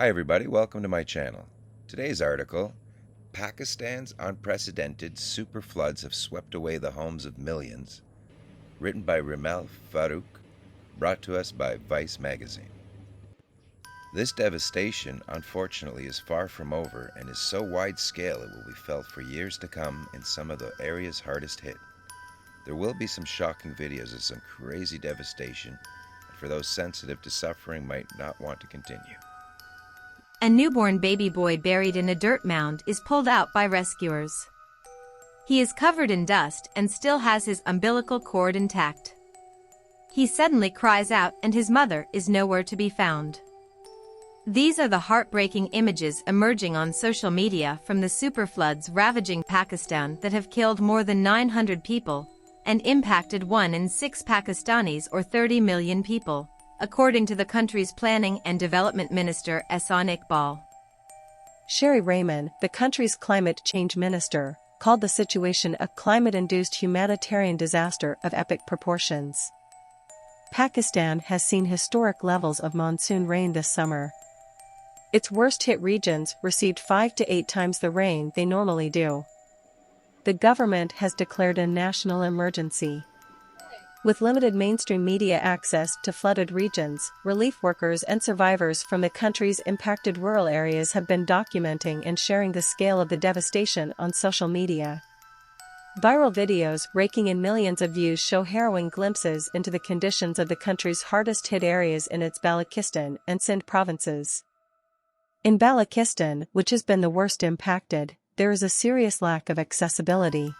Hi everybody, welcome to my channel. Today's article, Pakistan's unprecedented super floods have swept away the homes of millions, written by Rimel Farouk, brought to us by Vice magazine. This devastation, unfortunately, is far from over and is so wide-scale it will be felt for years to come in some of the areas hardest hit. There will be some shocking videos of some crazy devastation, and for those sensitive to suffering might not want to continue. A newborn baby boy buried in a dirt mound is pulled out by rescuers. He is covered in dust and still has his umbilical cord intact. He suddenly cries out and his mother is nowhere to be found. These are the heartbreaking images emerging on social media from the superfloods ravaging Pakistan that have killed more than 900 people and impacted 1 in 6 Pakistanis or 30 million people, according to the country's Planning and Development Minister Ehsan Iqbal. Sherry Rehman, the country's climate change minister, called the situation a climate-induced humanitarian disaster of epic proportions. Pakistan has seen historic levels of monsoon rain this summer. Its worst-hit regions received 5 to 8 times the rain they normally do. The government has declared a national emergency. With limited mainstream media access to flooded regions, relief workers and survivors from the country's impacted rural areas have been documenting and sharing the scale of the devastation on social media. Viral videos raking in millions of views show harrowing glimpses into the conditions of the country's hardest-hit areas in its Balochistan and Sindh provinces. In Balochistan, which has been the worst impacted, there is a serious lack of accessibility.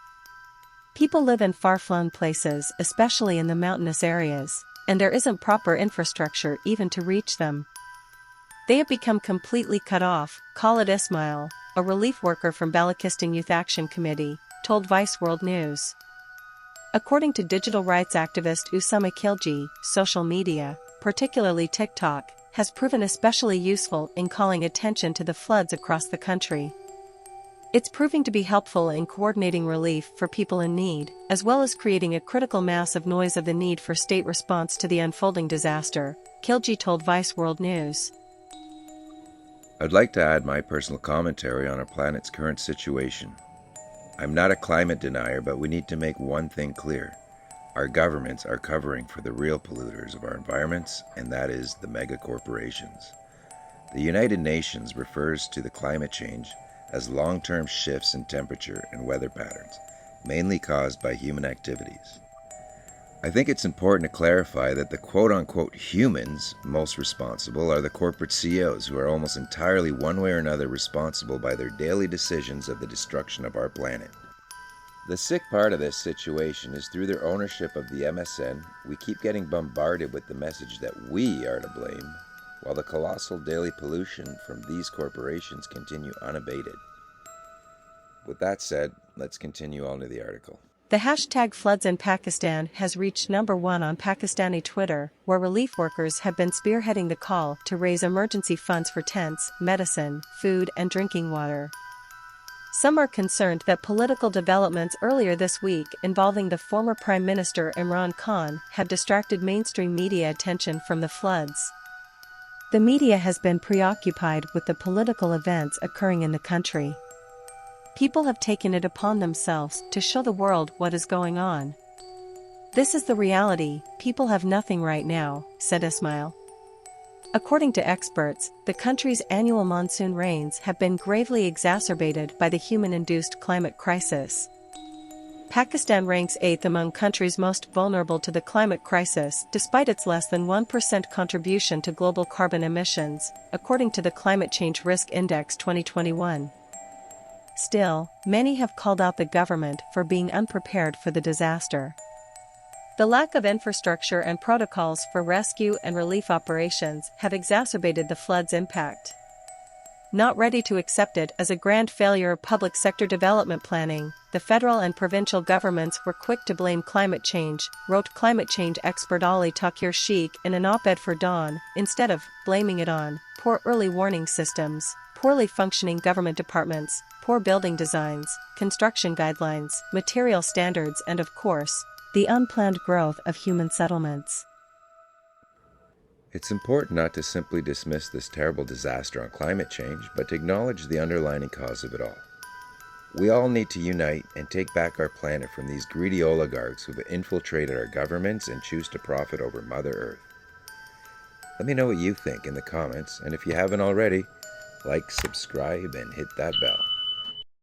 People live in far-flung places, especially in the mountainous areas, and there isn't proper infrastructure even to reach them. They have become completely cut off, Khalid Ismail, a relief worker from Balochistan Youth Action Committee, told Vice World News. According to digital rights activist Usama Khilji, social media, particularly TikTok, has proven especially useful in calling attention to the floods across the country. It's proving to be helpful in coordinating relief for people in need, as well as creating a critical mass of noise of the need for state response to the unfolding disaster, Khilji told Vice World News. I'd like to add my personal commentary on our planet's current situation. I'm not a climate denier, but we need to make one thing clear. Our governments are covering for the real polluters of our environments, and that is the mega corporations. The United Nations refers to the climate change as long-term shifts in temperature and weather patterns, mainly caused by human activities. I think it's important to clarify that the quote-unquote humans most responsible are the corporate CEOs who are almost entirely one way or another responsible by their daily decisions of the destruction of our planet. The sick part of this situation is through their ownership of the MSN, we keep getting bombarded with the message that we are to blame, while the colossal daily pollution from these corporations continue unabated. With that said, let's continue on to the article. The hashtag floods in Pakistan has reached #1 on Pakistani Twitter, where relief workers have been spearheading the call to raise emergency funds for tents, medicine, food and drinking water. Some are concerned that political developments earlier this week involving the former Prime Minister Imran Khan have distracted mainstream media attention from the floods. The media has been preoccupied with the political events occurring in the country. People have taken it upon themselves to show the world what is going on. This is the reality, people have nothing right now, said Ismail. According to experts, the country's annual monsoon rains have been gravely exacerbated by the human-induced climate crisis. Pakistan ranks 8th among countries most vulnerable to the climate crisis despite its less than 1% contribution to global carbon emissions, according to the Climate Change Risk Index 2021. Still, many have called out the government for being unprepared for the disaster. The lack of infrastructure and protocols for rescue and relief operations have exacerbated the flood's impact. Not ready to accept it as a grand failure of public sector development planning, the federal and provincial governments were quick to blame climate change, wrote climate change expert Ali Takir Sheikh in an op-ed for Dawn, instead of blaming it on poor early warning systems, poorly functioning government departments, poor building designs, construction guidelines, material standards and of course, the unplanned growth of human settlements. It's important not to simply dismiss this terrible disaster on climate change, but to acknowledge the underlying cause of it all. We all need to unite and take back our planet from these greedy oligarchs who have infiltrated our governments and choose to profit over Mother Earth. Let me know what you think in the comments, and if you haven't already, like, subscribe, and hit that bell.